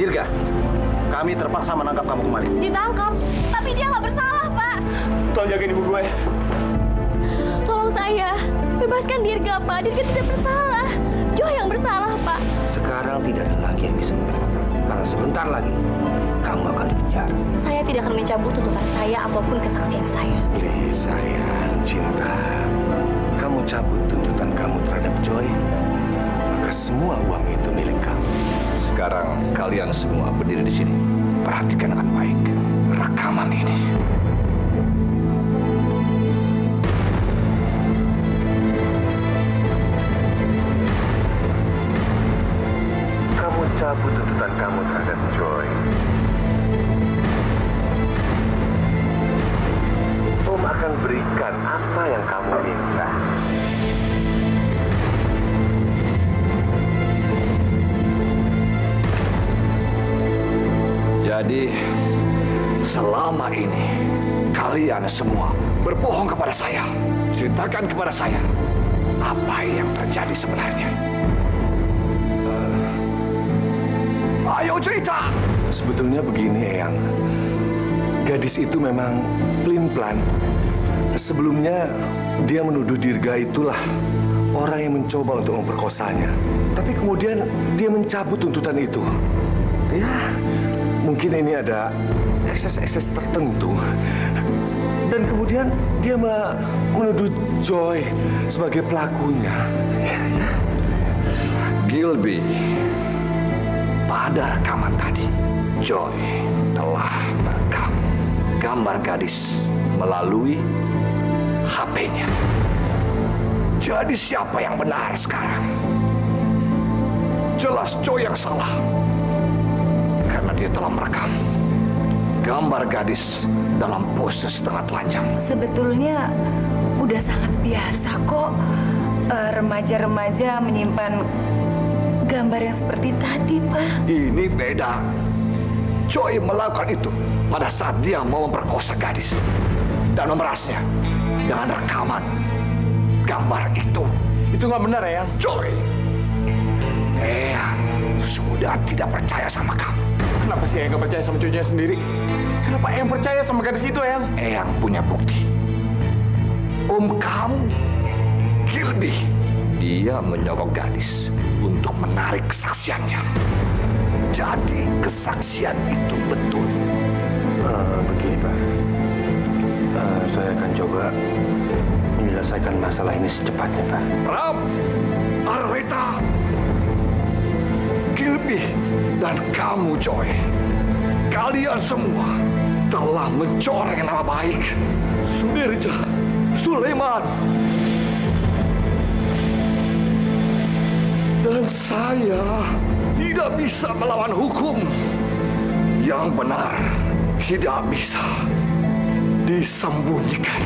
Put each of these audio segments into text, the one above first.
Dirga, kami terpaksa menangkap kamu kembali. Ditangkap, tapi dia nggak bersalah, Pak. Tolong jagain ibu gue. Tolong saya, bebaskan Dirga, Pak. Dirga tidak bersalah. Joy yang bersalah, Pak. Sekarang tidak ada lagi yang bisa membela kamu. Karena sebentar lagi kamu akan dipenjara. Saya tidak akan mencabut tuntutan saya ataupun kesaksian saya. Please, sayang, cinta. Kamu cabut tuntutan kamu terhadap Joy, maka semua uang itu milik kamu. Sekarang kalian semua berdiri di sini. Perhatikan dengan baik rekaman ini. Kamu cabut tuntutan kamu terhadap Joy. Om akan berikan apa yang kamu minta. Jadi, selama ini kalian semua berbohong kepada saya. Ceritakan kepada saya apa yang terjadi sebenarnya. Ayo cerita. Sebetulnya begini, Eyang. Gadis itu memang pelin-pelan. Sebelumnya dia menuduh Dirga itulah orang yang mencoba untuk memperkosanya. Tapi kemudian dia mencabut tuntutan itu. Ya, mungkin ini ada ekses-ekses tertentu. Dan kemudian dia menuduh Joy sebagai pelakunya. Gilby, pada rekaman tadi, Joy telah merekam gambar gadis melalui HP-nya. Jadi siapa yang benar sekarang? Jelas Joy yang salah. Karena dia telah merekam gambar gadis dalam pose setengah telanjang. Sebetulnya udah sangat biasa kok remaja-remaja menyimpan gambar yang seperti tadi, Pak. Ini beda. Joy melakukan itu pada saat dia mau memperkosa gadis dan memerasnya dengan rekaman gambar itu. Itu nggak benar, Eyang. Joy, Eyang sudah tidak percaya sama kamu. Kenapa sih Eyang nggak percaya sama cucunya sendiri? Kenapa Eyang percaya sama gadis itu, Eyang? Eyang punya bukti. Om kamu, Gilby, dia menyogok gadis untuk menarik kesaksiannya. Jadi kesaksian itu betul. Begini, Pak. Saya akan coba menyelesaikan masalah ini secepatnya, Pak. Ram, Arleta, Gilby, dan kamu, Joy. Kalian semua telah mencoreng nama baik Sudirja, Sulaiman. Dan saya tidak bisa melawan hukum. Yang benar tidak bisa disembunyikan.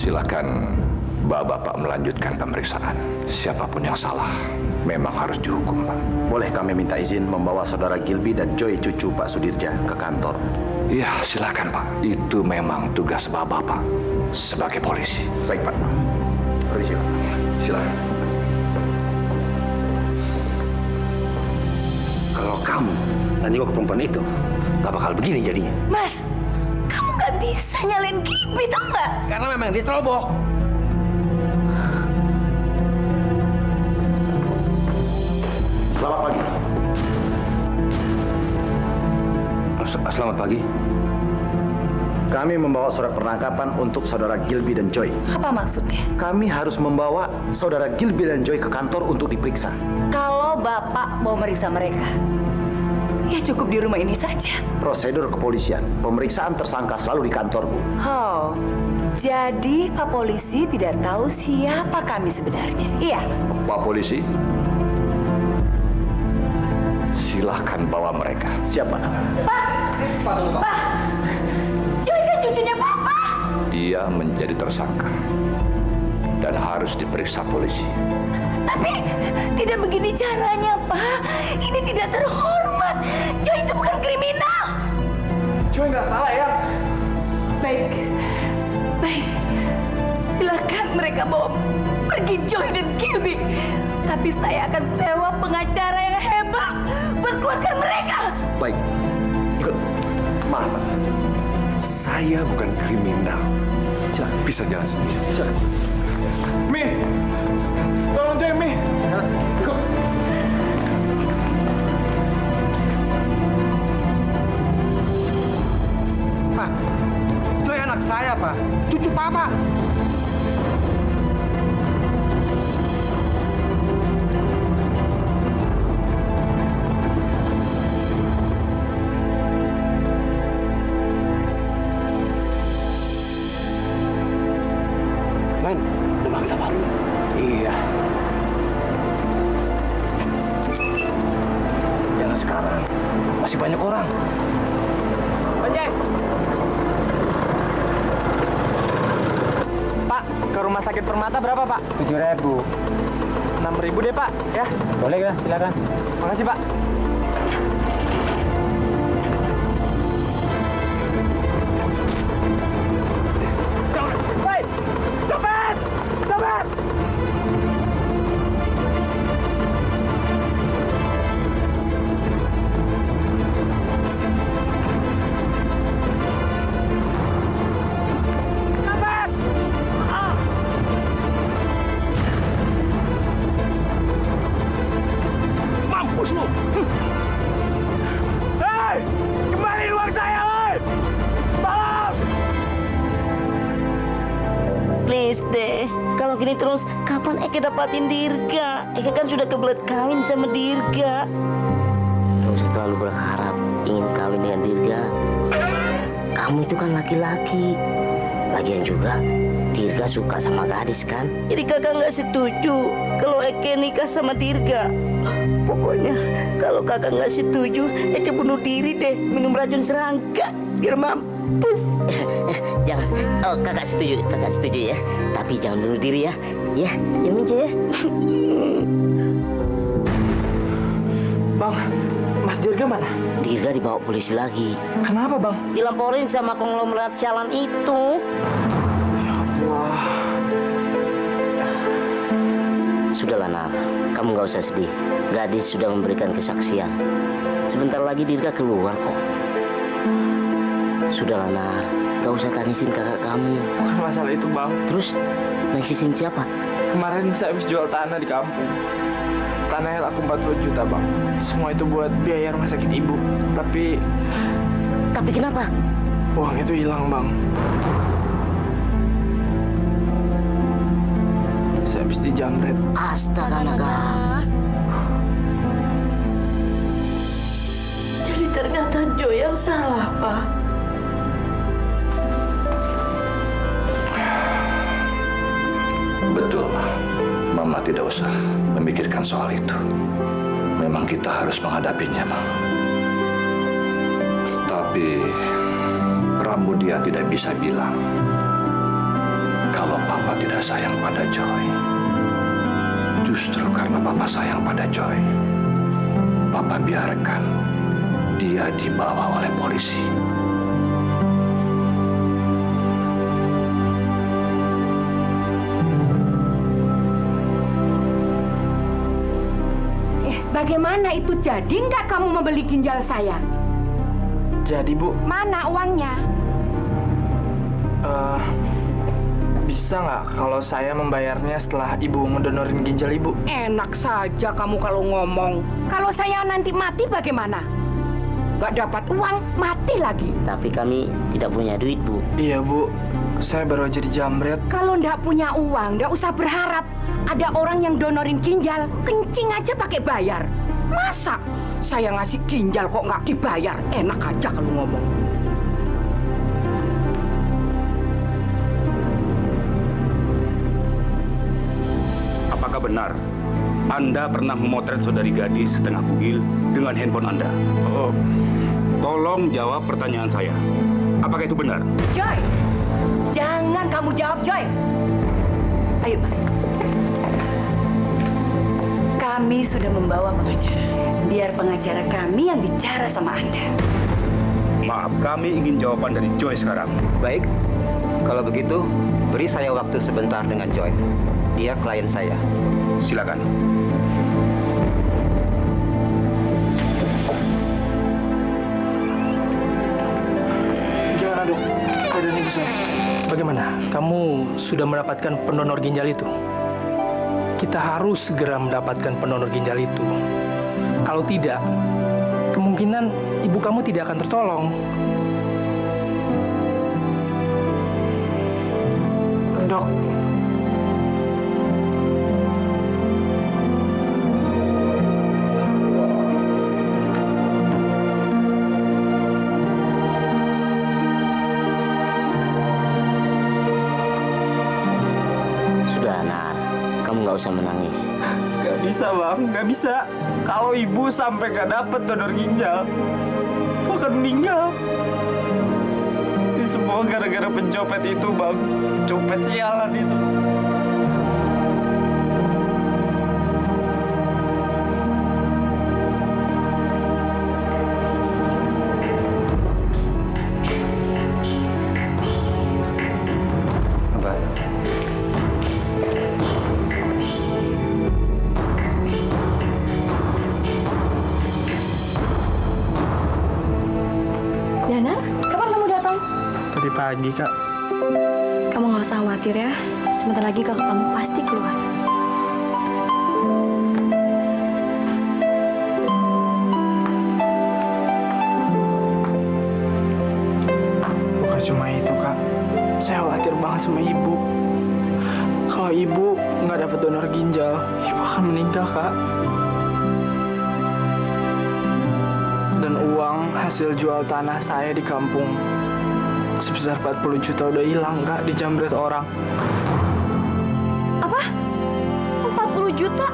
Silakan Bapak melanjutkan pemeriksaan. Siapapun yang salah memang harus dihukum, Pak. Boleh kami minta izin membawa saudara Gilby dan Joy cucu Pak Sudirja ke kantor? Iya, silakan, Pak. Itu memang tugas Bapak sebagai polisi. Baik, Pak. Permisi, Pak. Silakan. Kalau kamu nengok perempuan itu, gak bakal begini jadinya. Mas, kamu nggak bisa nyalain Gilby, tau nggak? Karena memang dia ceroboh. Selamat pagi. Selamat pagi. Kami membawa surat penangkapan untuk saudara Gilby dan Joy. Apa maksudnya? Kami harus membawa saudara Gilby dan Joy ke kantor untuk diperiksa. Kalau Bapak mau meriksa mereka, ya cukup di rumah ini saja. Prosedur kepolisian, pemeriksaan tersangka selalu di kantor, Bu. Oh, jadi Pak Polisi tidak tahu siapa kami sebenarnya, iya? Pak Polisi, silahkan bawa mereka. Siapa? Pak, Joy kan cucunya Papa. Dia menjadi tersangka dan harus diperiksa polisi. Tapi tidak begini caranya, Pak. Ini tidak terhormat. Joy itu bukan kriminal. Joy nggak salah ya. Baik. Silakan mereka bawa pergi Joy dan Gilby. Tapi saya akan sewa pengacara yang hebat buat keluarkan mereka. Baik, ikut. Maaf, Pak. Saya bukan kriminal. Bisa jalan sendiri. Mi, tolong Joy, Mi. Ikut. Pak, Joy anak saya, Pak. Cucu Papa. Men, ada bangsa baru. Iya. Jangan sekarang. Masih banyak orang. Ojek. Pak, ke rumah sakit Permata berapa, Pak? 7.000. 6.000 deh, Pak. Ya. Boleh ya, silakan. Makasih, Pak. Baik. Cepet! Cepet! Cepet! Ah! Mampus lu. Hei! Kembaliin uang saya, woi! Tolong! Please deh, kalau gini terus kapan Eke dapatin Dirga? Eke kan sudah kebelet kawin sama Dirga. Gak usah terlalu berharap ingin kawin dengan Dirga. Kamu itu kan laki-laki. Lagian juga Dirga suka sama gadis kan? Jadi kakak nggak setuju kalau Eke nikah sama Dirga. Pokoknya kalau kakak nggak setuju, Eke bunuh diri deh, minum racun serangga biar mampus. Jangan. Oh, kakak setuju ya. Tapi jangan bunuh diri ya. Ya Mince ya. Bang, Mas Dirga mana? Dirga dibawa polisi lagi. Kenapa, Bang? Dilaporin sama konglomerat jalan itu. Wah. Sudahlah Nar, kamu nggak usah sedih. Gadis sudah memberikan kesaksian. Sebentar lagi Dirga keluar kok. Sudahlah Nar, nggak usah tangisin kakak kamu. Bukan masalah itu, Bang. Terus nangisin siapa? Kemarin saya habis jual tanah di kampung. Tanahnya laku 40 juta, Bang. Semua itu buat biaya rumah sakit ibu. Tapi Kenapa? uang itu hilang, Bang. Saya habis dijamret. Astaga naga. Jadi ternyata Joy yang salah, Pak. Betul, Mama tidak usah memikirkan soal itu. Memang kita harus menghadapinya, Bang. Tapi Pramudia tidak bisa bilang kalau tidak sayang pada Joy. Justru karena Papa sayang pada Joy, Papa biarkan dia dibawa oleh polisi. Bagaimana itu, jadi nggak kamu membeli ginjal saya? Jadi Bu, Mana uangnya? bisa nggak kalau saya membayarnya setelah Ibu mendonorin ginjal Ibu? Enak saja kamu kalau ngomong. Kalau saya nanti mati bagaimana? Nggak dapat uang, mati lagi. Tapi kami tidak punya duit, Bu. Iya Bu, saya baru aja dijamret. Kalau nggak punya uang, nggak usah berharap. Ada orang yang donorin ginjal, kencing aja pakai bayar. Masa saya ngasih ginjal kok nggak dibayar? Enak aja kalau ngomong. Apakah benar Anda pernah memotret saudari gadis setengah bugil dengan handphone Anda? Oh, Tolong jawab pertanyaan saya. Apakah itu benar? Joy, jangan kamu jawab, Joy. Ayo, kami sudah membawa pengacara. Biar pengacara kami yang bicara sama Anda. Maaf, kami ingin jawaban dari Joy sekarang. Baik, kalau begitu beri saya waktu sebentar dengan Joy. Dia klien saya. Silakan. gimana Dok? Keadaan Ibu saya. Bagaimana? Kamu sudah mendapatkan pendonor ginjal itu? Kita harus segera mendapatkan pendonor ginjal itu. Kalau tidak, kemungkinan ibu kamu tidak akan tertolong. Dok, Sudah, Nar. Kamu nggak usah menangis. nggak bisa Bang, nggak bisa. Kalau Ibu sampai nggak dapet donor ginjal, Ibu akan meninggal. Ini semua gara-gara pencopet itu Bang, pencopet sialan itu. Dana, kapan kamu datang? Tadi pagi, Kak. Kamu nggak usah khawatir ya. Sebentar lagi kakak kamu pasti keluar. Bukan cuma itu Kak, saya khawatir banget sama Ibu. Kalau Ibu nggak dapet donor ginjal, Ibu akan meninggal Kak. Dan uang hasil jual tanah saya di kampung sebesar 40 juta udah hilang Kak, dijamret orang. Apa? 40 juta?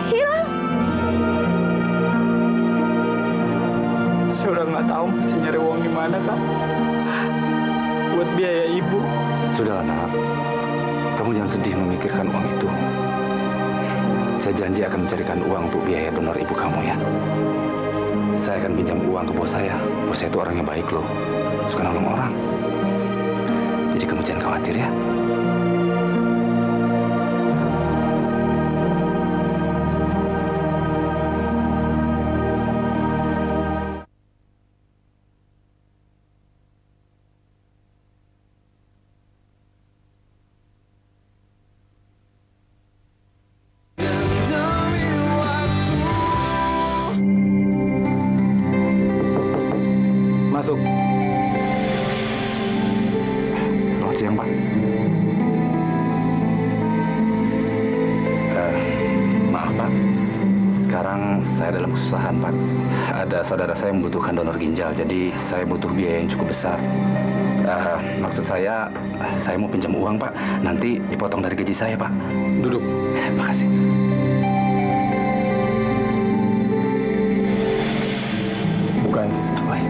Hilang? Saya udah nggak tahu mesti nyari uang gimana Kak, buat biaya Ibu. Sudah, Nak. Kamu jangan sedih memikirkan uang itu. Saya janji akan mencarikan uang untuk biaya donor ibu kamu ya. Saya akan pinjam uang ke bos saya. Bos saya itu orangnya baik loh, suka nolong orang. Jadi kamu jangan khawatir ya. Masuk. Selamat siang, Pak. Maaf, Pak. Sekarang saya dalam kesusahan, Pak. Ada saudara saya yang membutuhkan donor ginjal, jadi saya butuh biaya yang cukup besar. Maksud saya mau pinjam uang, Pak. Nanti dipotong dari gaji saya, Pak. Duduk. Makasih. Bukan. Baik.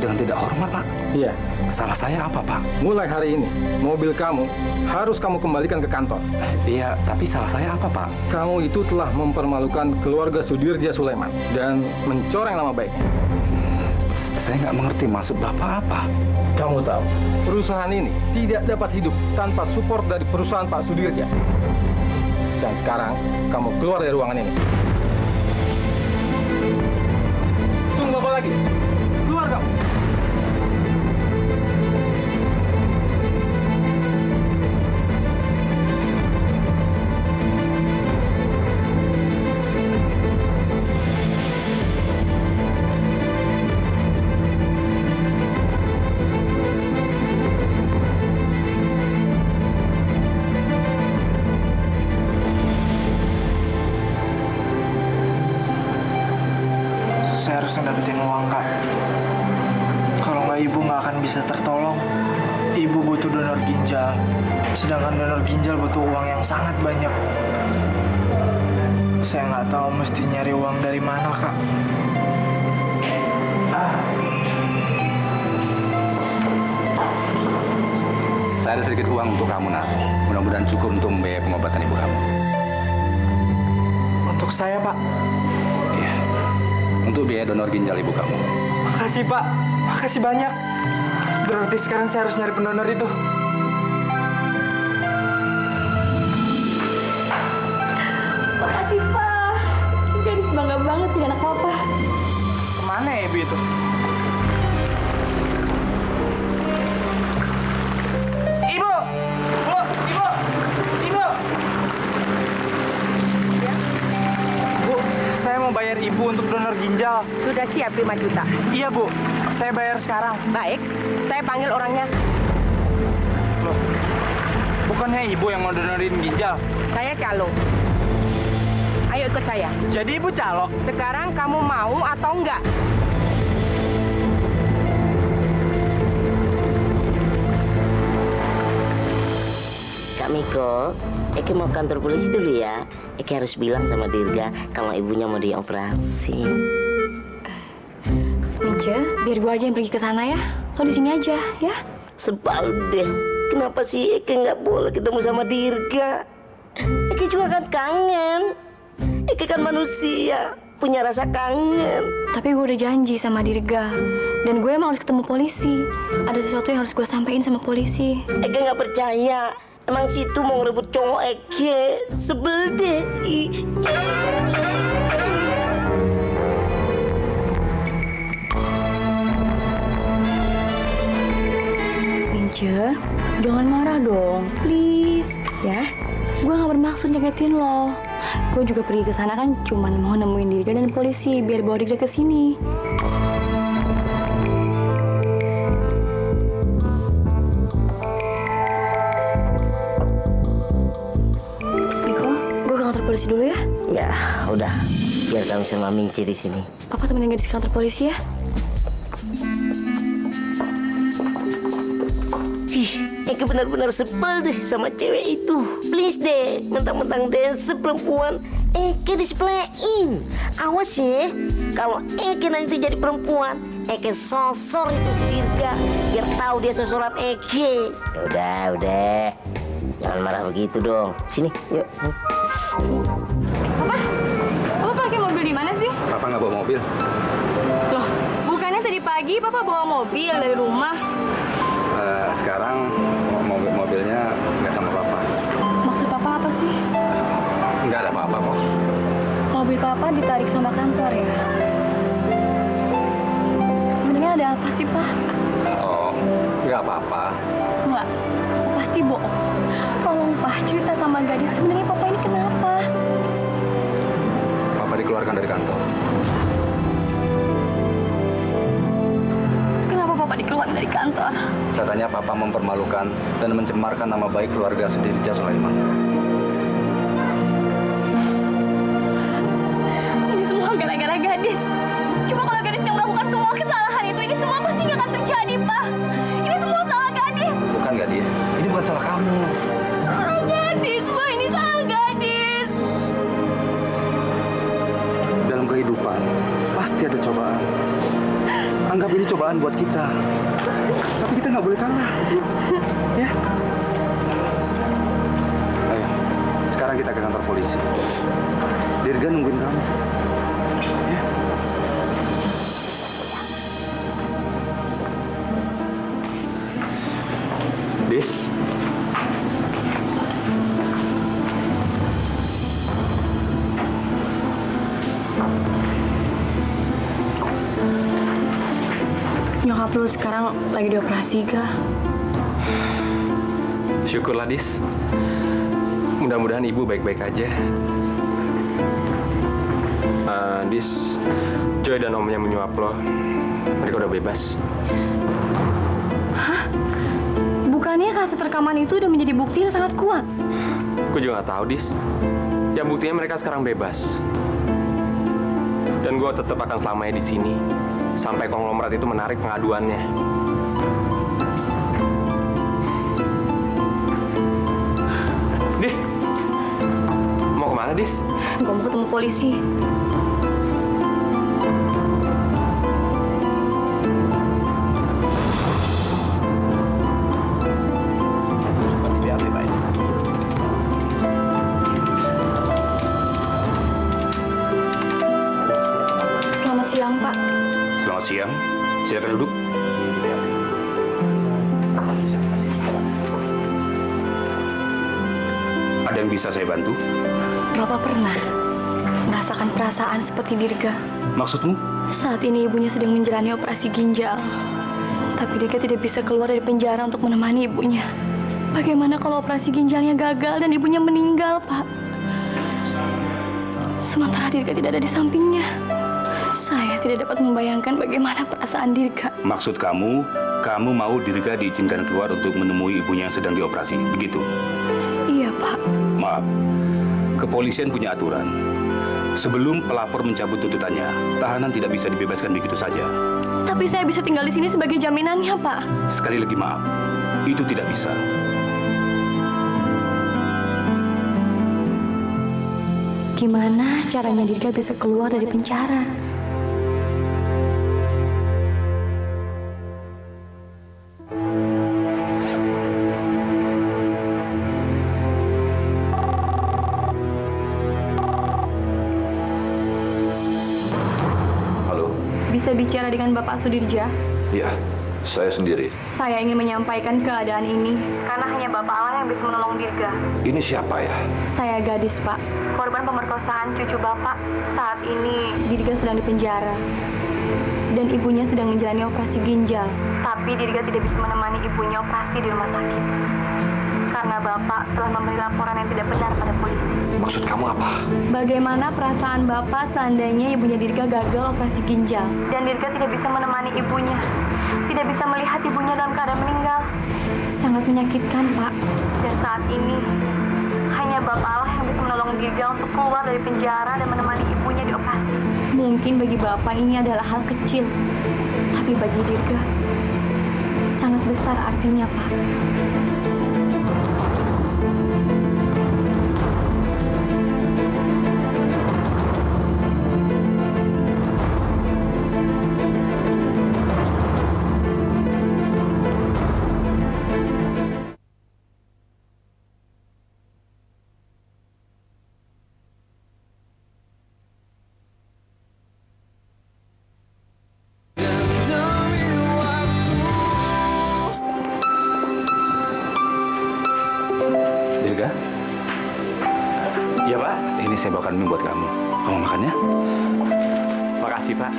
dengan tidak hormat, Pak. Iya. Salah saya apa, Pak? Mulai hari ini, mobil kamu harus kamu kembalikan ke kantor. Iya, tapi salah saya apa, Pak? Kamu itu telah mempermalukan keluarga Sudirja Sulaiman dan mencoreng nama baiknya. Saya nggak mengerti maksud Bapak apa. Kamu tahu, perusahaan ini tidak dapat hidup tanpa support dari perusahaan Pak Sudirja. Dan sekarang, kamu keluar dari ruangan ini. Tunggu apa lagi? Keluar kamu! Saya harus dapetin uang, Kak. Kalau nggak ibu nggak akan bisa tertolong. Ibu butuh donor ginjal, sedangkan donor ginjal butuh uang yang sangat banyak. Saya nggak tahu mesti nyari uang dari mana, Kak. Saya ada sedikit uang untuk kamu, Nak. Mudah-mudahan cukup untuk membiayai pengobatan ibu kamu. Untuk saya, Pak. Iya. Untuk biaya donor ginjal ibu kamu. Makasih, Pak. Makasih banyak. Berarti sekarang saya harus nyari pendonor itu. Makasih, Pak. Gadis bangga banget jadi anak Papa. Kemana ya ibu itu? Ibu! Bu! Ibu! Ibu! Bu, saya mau bayar ibu untuk donor ginjal. Sudah siap 5 juta. Iya, Bu. Saya bayar sekarang. Baik, saya panggil orangnya. Loh, bukannya ibu yang mau donorin ginjal? Saya calo. Ayo ikut saya. Jadi ibu calo? Sekarang kamu mau atau enggak? Kak Miko, Eke mau kantor polisi dulu ya. Eke harus bilang sama Dirga kalau ibunya mau dioperasi. Mince, biar gue aja yang pergi ke sana ya. Lo di sini aja, ya. Sebal deh, kenapa sih Eke nggak boleh ketemu sama Dirga? Eke juga kan kangen. Eke kan manusia, punya rasa kangen. Tapi gue udah janji sama Dirga. Dan gue emang harus ketemu polisi. Ada sesuatu yang harus gue sampaikan sama polisi. Eke nggak percaya. Emang situ mau ngerebut cowok Eke. Sebel deh. Ih. Mince, jangan marah dong, please. Ya, gue gak bermaksud nyakitin lo. Gue juga pergi ke sana kan cuma mau nemuin Dirga dan polisi biar bawa Dirga ke sini. Miko, gue ke kantor polisi dulu ya. Ya, udah. Biar kamu sama Mingci di sini. Papa temenin gadis ke kantor polisi ya. Ih, Eke benar-benar sebel deh sama cewek itu. Please deh, mentang-mentang dancer perempuan, Eke displayin. Awas ya, kalau Eke nanti jadi perempuan, Eke sosor itu si Dirga, biar tahu dia sosoran Eke. Udah. Jangan marah begitu dong. Sini, yuk. Papa pakai mobil di mana sih? Papa nggak bawa mobil. Loh, bukannya tadi pagi Papa bawa mobil dari rumah? Sekarang mobilnya nggak sama Papa. Maksud Papa apa sih? Nggak ada apa-apa kok. Mobil Papa ditarik sama kantor ya? Sebenarnya ada apa sih, Pak? Oh, nggak apa-apa. Enggak, pasti bohong. Tolong, Pak, cerita sama gadis. Sebenarnya Papa ini kenapa? Papa dikeluarkan dari kantor. Kenapa Papa dikeluarkan dari kantor? Katanya Papa mempermalukan dan mencemarkan nama baik keluarga Sudirja Sulaiman. Ini semua gara-gara gadis. Cuma kalau gadis yang melakukan semua kesalahan itu, ini semua pasti nggak akan terjadi, Pak. Ini semua salah gadis. Bukan gadis, ini bukan salah kamu. Gadis, Pak, ini salah gadis. Dalam kehidupan pasti ada cobaan. Anggap ini cobaan perjuangan buat kita. Tapi kita nggak boleh kalah. Ya. Ayo, sekarang kita ke kantor polisi. Dirga nungguin kamu. Ya. Dis. Nyokap lu sekarang lagi dioperasi, Ga. Syukurlah, Dis. Mudah-mudahan ibu baik-baik aja. Dis, Joy dan omnya menyuap lo. Mereka udah bebas. Hah? Bukannya kaset rekaman itu udah menjadi bukti yang sangat kuat? Gue juga nggak tahu, Dis. Ya buktinya mereka sekarang bebas. Dan gue tetap akan selamanya di sini sampai konglomerat itu menarik pengaduannya. Dis, mau kemana, Dis? Gue mau ketemu polisi. Selamat siang, Pak. Selamat siang. Silakan duduk. Ada yang bisa saya bantu? Bapak pernah merasakan perasaan seperti Dirga? Maksudmu? Saat ini ibunya sedang menjalani operasi ginjal. Tapi Dirga tidak bisa keluar dari penjara untuk menemani ibunya. Bagaimana kalau operasi ginjalnya gagal dan ibunya meninggal, Pak? Sementara Dirga tidak ada di sampingnya. Saya tidak dapat membayangkan bagaimana perasaan Dirga. Maksud kamu mau Dirga diizinkan keluar untuk menemui ibunya yang sedang dioperasi, begitu? Iya, Pak. Maaf, kepolisian punya aturan. Sebelum pelapor mencabut tuntutannya, tahanan tidak bisa dibebaskan begitu saja. Tapi saya bisa tinggal di sini sebagai jaminannya, Pak. Sekali lagi maaf, itu tidak bisa. Gimana caranya Dirga bisa keluar dari penjara? Halo? Bisa bicara dengan Bapak Sudirja? Iya, saya sendiri. Saya ingin menyampaikan keadaan ini karena hanya Bapak Allah yang bisa menolong Dirga. Ini siapa ya? Saya gadis, Pak. Korban pemerkosaan cucu Bapak. Saat ini Dirga sedang dipenjara. Dan ibunya sedang menjalani operasi ginjal. Tapi Dirga tidak bisa menemani ibunya operasi di rumah sakit. Karena Bapak telah memberi laporan yang tidak benar pada polisi. Maksud kamu apa? Bagaimana perasaan Bapak seandainya ibunya Dirga gagal operasi ginjal? Dan Dirga tidak bisa menemani ibunya. Tidak bisa melihat ibunya dalam keadaan meninggal. Sangat menyakitkan, Pak. Dan saat ini, hanya Bapak Allah yang bisa menolong Dirga untuk keluar dari penjara dan menemani ibunya dioperasi. Mungkin bagi Bapak ini adalah hal kecil. Tapi bagi Dirga, sangat besar artinya, Pak. Dirga? Iya, Pak. Ini saya bawakan mie buat kamu. Kamu makan ya? Makasih, Pak.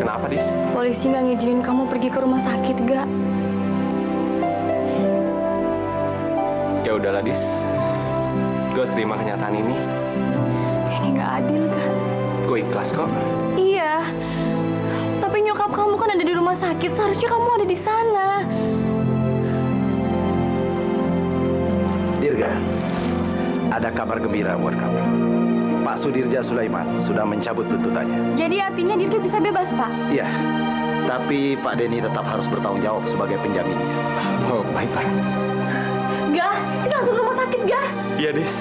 Kenapa, Dis? Polisi nggak ngizinin kamu pergi ke rumah sakit, Ga? Ya udahlah, Dis. Gue terima kenyataan ini. Ini nggak adil, Ga? Gue ikhlas kok. Iya. Tapi nyokap kamu kan ada di rumah sakit. Seharusnya kamu ada di sana. Dirga, ada kabar gembira buat kamu. Pak Sudirja Sulaiman sudah mencabut tuntutannya. Jadi artinya Dirga bisa bebas, Pak? Iya, tapi Pak Denny tetap harus bertanggung jawab sebagai penjaminnya. Oh, baik, Pak. Ga, kita langsung ke rumah sakit, Ga. Iya, Dis.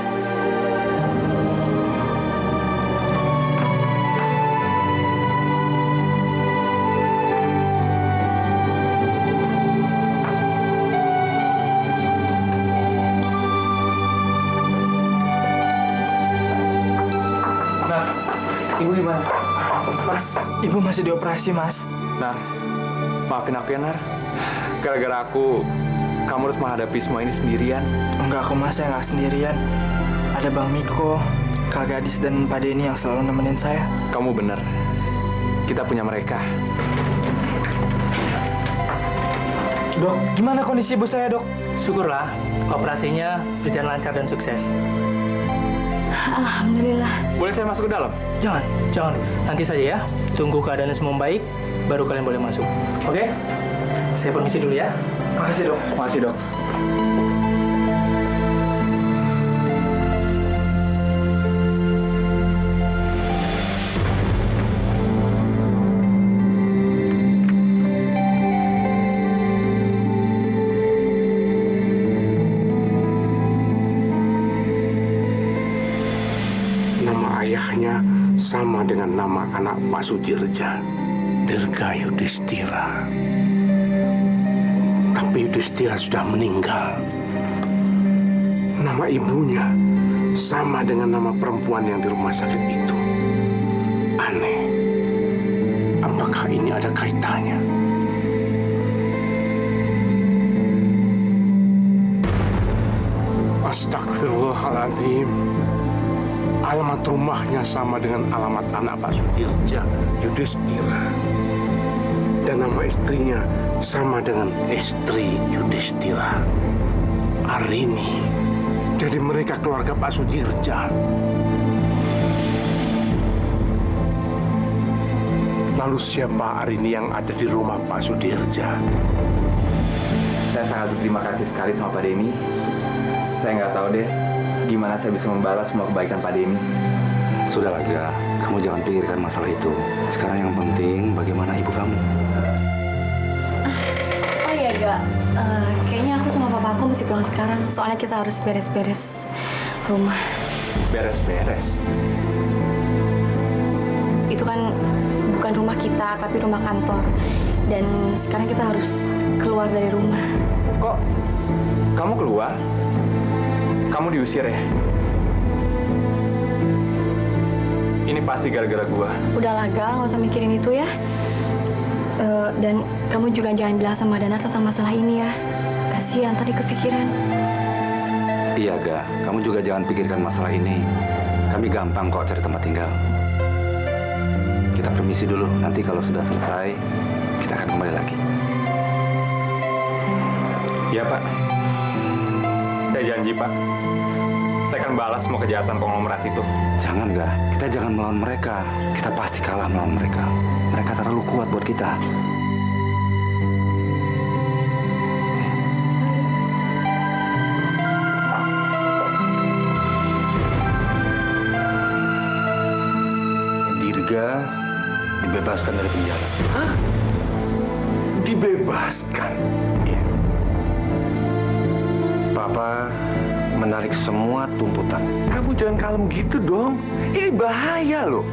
Ibu gimana? Mas, ibu masih dioperasi, Mas. Nar, maafin aku ya, Nar. Gara-gara aku, kamu harus menghadapi semua ini sendirian. Enggak kok, Mas, saya nggak sendirian. Ada Bang Miko, Kak Gadis, dan Pak Denny yang selalu nemenin saya. Kamu benar. Kita punya mereka. Dok, gimana kondisi ibu saya, Dok? Syukurlah, operasinya berjalan lancar dan sukses. Alhamdulillah. Boleh saya masuk ke dalam? Jangan. Nanti saja ya. Tunggu keadaannya semua baik, baru kalian boleh masuk. Oke? Saya permisi dulu ya. Makasih, Dok. Makasih, Dok. Nama ayahnya sama dengan nama anak Pak Sudirja, Dirga Yudhistira. Tapi Yudhistira sudah meninggal. Nama ibunya sama dengan nama perempuan yang di rumah sakit itu. Aneh. Apakah ini ada kaitannya? Astagfirullahaladzim. Alamat rumahnya sama dengan alamat anak Pak Sudirja, Yudhistira. Dan nama istrinya sama dengan istri Yudhistira, Arini. Jadi mereka keluarga Pak Sudirja. Lalu siapa Arini yang ada di rumah Pak Sudirja? Saya sangat berterima kasih sekali sama Pak Denny. Saya nggak tahu deh gimana saya bisa membalas semua kebaikan Pak Denny. Sudahlah, Ga. Kamu jangan pikirkan masalah itu. Sekarang yang penting bagaimana ibu kamu. Oh iya, Ga. Kayaknya aku sama papa aku mesti pulang sekarang. Soalnya kita harus beres-beres rumah. Beres-beres? Itu kan bukan rumah kita, tapi rumah kantor. Dan sekarang kita harus keluar dari rumah. Kok kamu keluar? Kamu diusir ya? Ini pasti gara-gara gua. Udahlah, Ga, nggak usah mikirin itu ya. Dan kamu juga jangan bilang sama Danar tentang masalah ini ya. Kasihan tadi kepikiran. Iya, Ga. Kamu juga jangan pikirkan masalah ini. Kami gampang kok cari tempat tinggal. Kita permisi dulu. Nanti kalau sudah selesai, kita akan kembali lagi. Iya, Pak. Saya janji, Pak. Saya akan balas semua kejahatan konglomerat itu. Jangan, Ga. Kita jangan melawan mereka. Kita pasti kalah melawan mereka. Mereka terlalu kuat buat kita. Dirga dibebaskan dari penjara. Hah? Dibebaskan? Iya. Papa menarik semua tuntutan. Kamu jangan kalem gitu dong. Ini bahaya loh.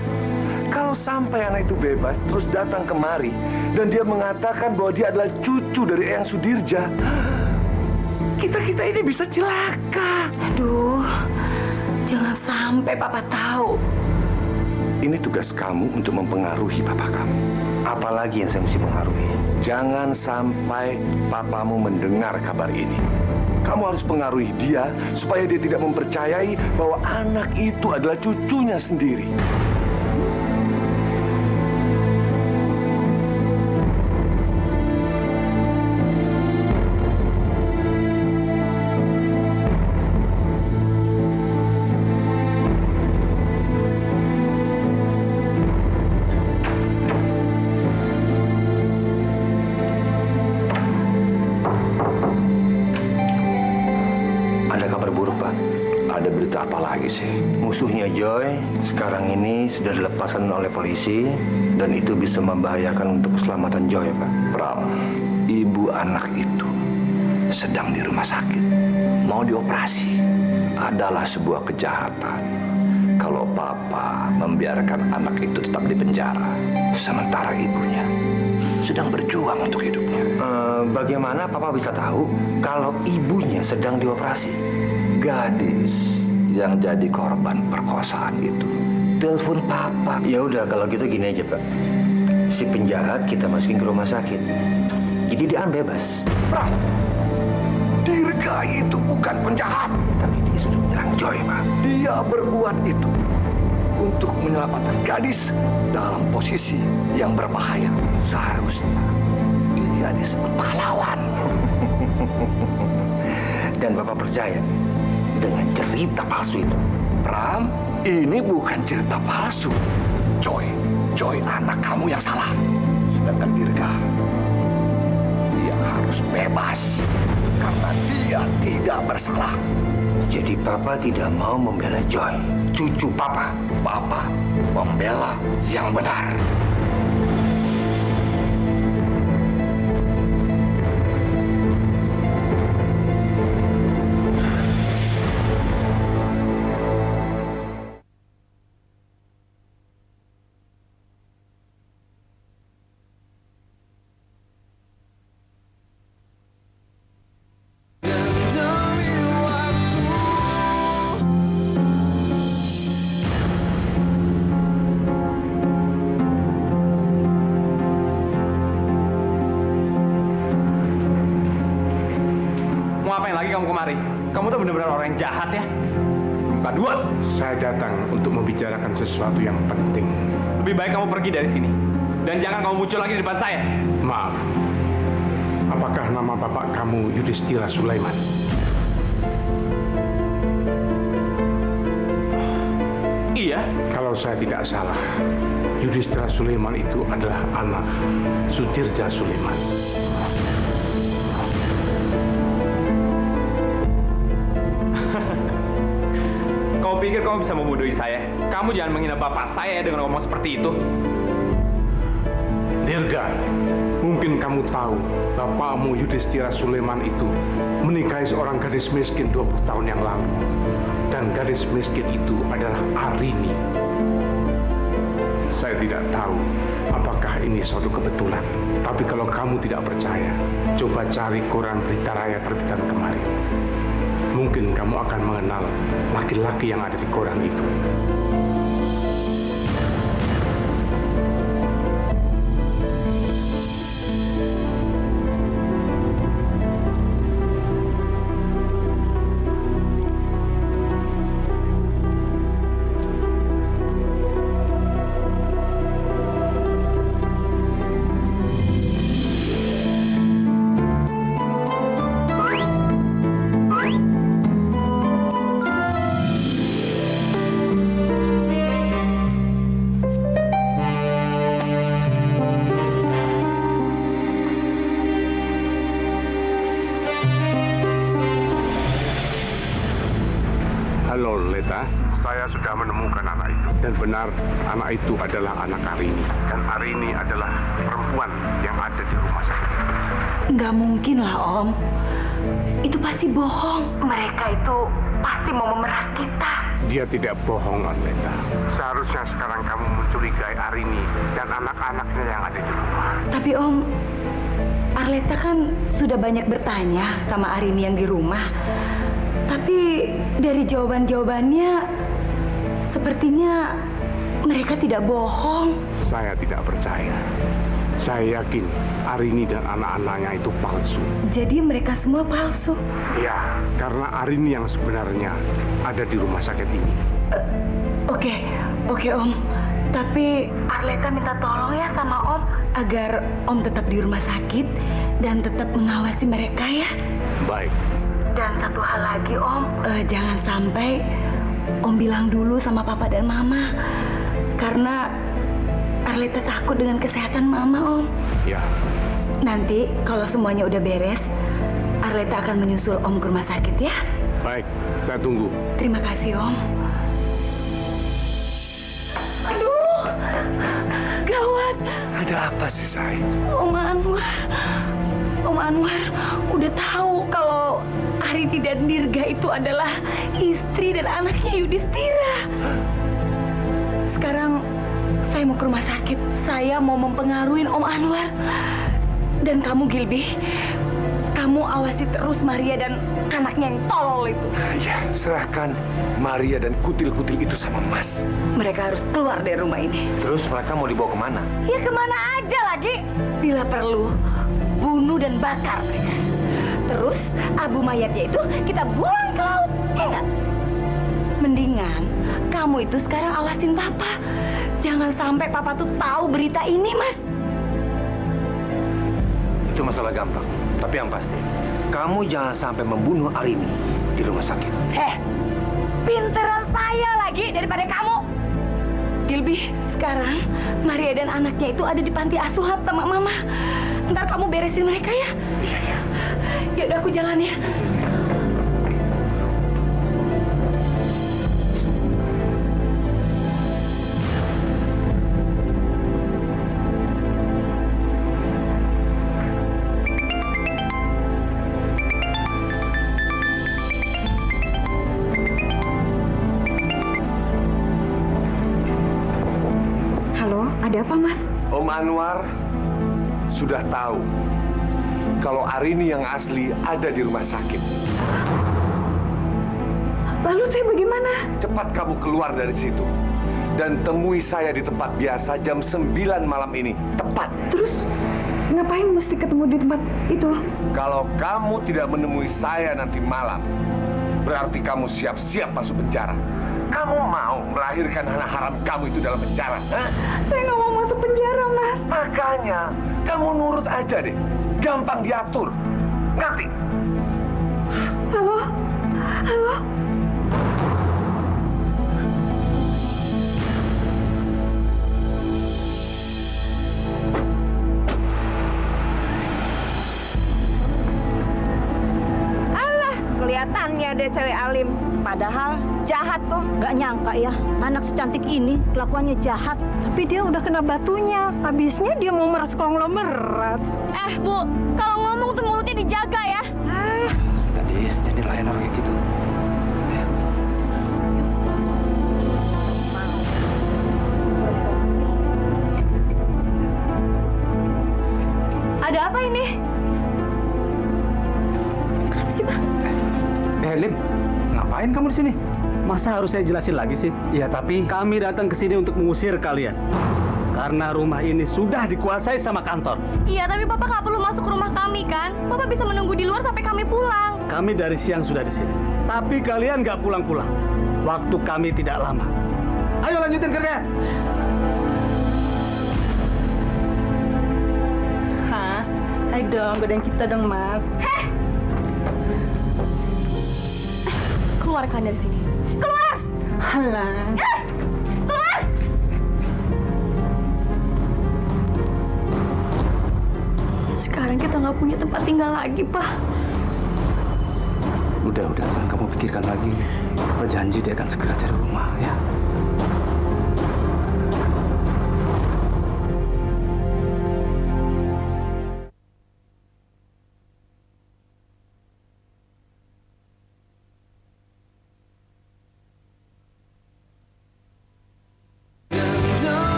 Kalau sampai anak itu bebas terus datang kemari dan dia mengatakan bahwa dia adalah cucu dari Eyang Sudirja, kita ini bisa celaka. Aduh, jangan sampai papa tahu. Ini tugas kamu untuk mempengaruhi papa kamu. Apalagi yang saya mesti pengaruhi? Jangan sampai papamu mendengar kabar ini. Kamu harus pengaruhi dia supaya dia tidak mempercayai bahwa anak itu adalah cucunya sendiri. Ada berita apa lagi sih? Musuhnya Joy sekarang ini sudah dilepaskan oleh polisi dan itu bisa membahayakan untuk keselamatan Joy, Pak. Pram, ibu anak itu sedang di rumah sakit. Mau dioperasi. Adalah sebuah kejahatan kalau papa membiarkan anak itu tetap di penjara. Sementara ibunya sedang berjuang untuk hidupnya. Bagaimana papa bisa tahu kalau ibunya sedang dioperasi? Gadis yang jadi korban perkosaan itu telepon papa. Ya udah kalau gitu gini aja Pak. Si penjahat kita masukin ke rumah sakit. Jadi dia kan bebas. Pram, Dirga itu bukan penjahat. Tapi dia sudah menyerang Joy Pak. Dia berbuat itu untuk menyelamatkan gadis dalam posisi yang berbahaya. Seharusnya dia disebut pahlawan. Dan Bapak percaya dengan cerita palsu itu? Pram, ini bukan cerita palsu. Joy anak kamu yang salah. Sedangkan Dirga, dia harus bebas karena dia tidak bersalah. Jadi Papa tidak mau membela Joy, cucu Papa. Papa membela yang benar. Kamu kemari. Kamu tuh benar-benar orang yang jahat ya. Bukan dua. Saya datang untuk membicarakan sesuatu yang penting. Lebih baik kamu pergi dari sini. Dan jangan kamu muncul lagi di depan saya. Maaf. Apakah nama bapak kamu Yudhistira Sulaiman? Iya. Kalau saya tidak salah, Yudhistira Sulaiman itu adalah anak Sudirja Sulaiman. Kau pikir kamu bisa membodohi saya? Kamu jangan menghina bapak saya dengan ngomong seperti itu. Dirga, mungkin kamu tahu bapakmu Yudhistira Sulaiman itu menikahi seorang gadis miskin 20 tahun yang lalu. Dan gadis miskin itu adalah Arini. Saya tidak tahu apakah ini suatu kebetulan. Tapi kalau kamu tidak percaya, coba cari koran Berita Raya terbitan kemarin. Mungkin kamu akan mengenal laki-laki yang ada di koran itu. Halo, Leta. Saya sudah menemukan anak itu. Dan benar, anak itu adalah anak Arini. Dan Arini adalah perempuan yang ada di rumah sakit. Nggak mungkin lah, Om. Itu pasti bohong. Mereka itu pasti mau memeras kita. Dia tidak bohong, Leta. Seharusnya sekarang kamu mencurigai Arini dan anak-anaknya yang ada di rumah. Tapi Om, Arleta kan sudah banyak bertanya sama Arini yang di rumah. Tapi dari jawaban-jawabannya, sepertinya mereka tidak bohong. Saya tidak percaya. Saya yakin Arini dan anak-anaknya itu palsu. Jadi mereka semua palsu? Ya, karena Arini yang sebenarnya ada di rumah sakit ini. Oke Om. Tapi Arleta minta tolong ya sama Om agar Om tetap di rumah sakit dan tetap mengawasi mereka ya. Baik. Dan satu hal lagi Om, jangan sampai Om bilang dulu sama Papa dan Mama. Karena Arleta takut dengan kesehatan Mama Om. Ya. Nanti kalau semuanya udah beres, Arleta akan menyusul Om ke rumah sakit ya. Baik, saya tunggu. Terima kasih Om. Aduh, gawat. Ada apa sih, Say? Om Anwar udah tahu kalau Arini dan Dirga itu adalah istri dan anaknya Yudhistira. Sekarang saya mau ke rumah sakit. Saya mau mempengaruhi Om Anwar. Dan kamu, Gilby, kamu awasi terus Maria dan anaknya yang tolol itu. Ya, serahkan Maria dan kutil-kutil itu sama Mas. Mereka harus keluar dari rumah ini. Terus mereka mau dibawa kemana? Ya kemana aja lagi? Bila perlu, bunuh dan bakar mereka. Terus abu mayatnya itu kita buang ke laut. Enggak? Mendingan kamu itu sekarang awasin Papa. Jangan sampai Papa tuh tahu berita ini, Mas. Itu masalah gampang. Tapi yang pasti, kamu jangan sampai membunuh Arini di rumah sakit. Pinteran saya lagi daripada kamu. Gilby, sekarang Maria dan anaknya itu ada di panti asuhan sama Mama. Ntar kamu beresin mereka ya. Iya. Ya udah aku jalan ya. Ada apa, Mas? Om Anwar sudah tahu kalau Arini yang asli ada di rumah sakit. Lalu saya bagaimana? Cepat kamu keluar dari situ dan temui saya di tempat biasa jam 9 malam ini. Tepat. Terus ngapain mesti ketemu di tempat itu? Kalau kamu tidak menemui saya nanti malam, berarti kamu siap-siap masuk penjara. Kamu mau melahirkan anak haram kamu itu dalam penjara? Hah? Saya nggak mau masuk penjara, Mas. Makanya, kamu nurut aja deh. Gampang diatur. Ngerti? Halo? Halo? Alah, kelihatannya ada cewek alim. Padahal jahat tuh. Gak nyangka ya, anak secantik ini kelakuannya jahat. Tapi dia udah kena batunya. Habisnya dia mau meres konglomerat. Bu, kalau ngomong tuh mulutnya dijaga ya. Gadis, jadi lain orang kayak gitu. Ada apa ini? Kenapa sih, Pak? Lim, ngapain kamu di sini? Masa harus saya jelasin lagi sih? Ya, tapi kami datang ke sini untuk mengusir kalian. Karena rumah ini sudah dikuasai sama kantor. Iya, tapi Papa nggak perlu masuk ke rumah kami kan? Papa bisa menunggu di luar sampai kami pulang. Kami dari siang sudah di sini. Tapi kalian nggak pulang-pulang. Waktu kami tidak lama. Ayo lanjutin kerja. Hah? Ayo dong, godain kita dong, Mas. Keluar kan dari sini. Keluar! Halah. Keluar! Sekarang kita nggak punya tempat tinggal lagi, Pak. Udah, jangan kamu pikirkan lagi. Papa janji dia akan segera cari rumah, ya.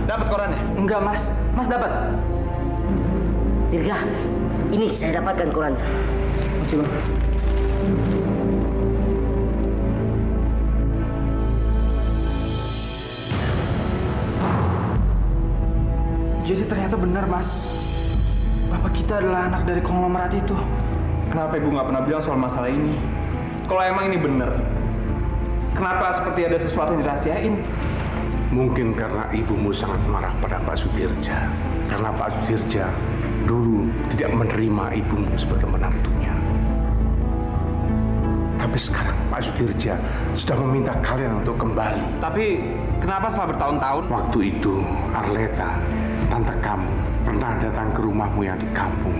Dapat korannya? Enggak, Mas. Mas dapat. Dirga, ini saya dapatkan korannya. Masih, Bang. Jadi ternyata benar, Mas. Bapak kita adalah anak dari konglomerat itu. Kenapa ibu nggak pernah bilang soal masalah ini? Kalau emang ini benar, kenapa seperti ada sesuatu yang dirahasiain? Mungkin karena ibumu sangat marah pada Pak Sudirja. Karena Pak Sudirja dulu tidak menerima ibumu sebagai menantunya. Tapi sekarang Pak Sudirja sudah meminta kalian untuk kembali. Tapi kenapa setelah bertahun-tahun? Waktu itu Arleta, tante kamu, pernah datang ke rumahmu yang di kampung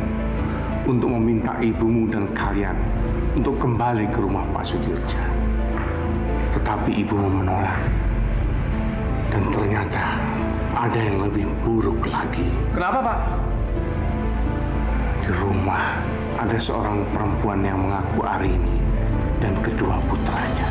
untuk meminta ibumu dan kalian untuk kembali ke rumah Pak Sudirja. Tetapi ibumu menolak. Dan ternyata ada yang lebih buruk lagi. Kenapa, Pak? Di rumah ada seorang perempuan yang mengaku Arini dan kedua putranya.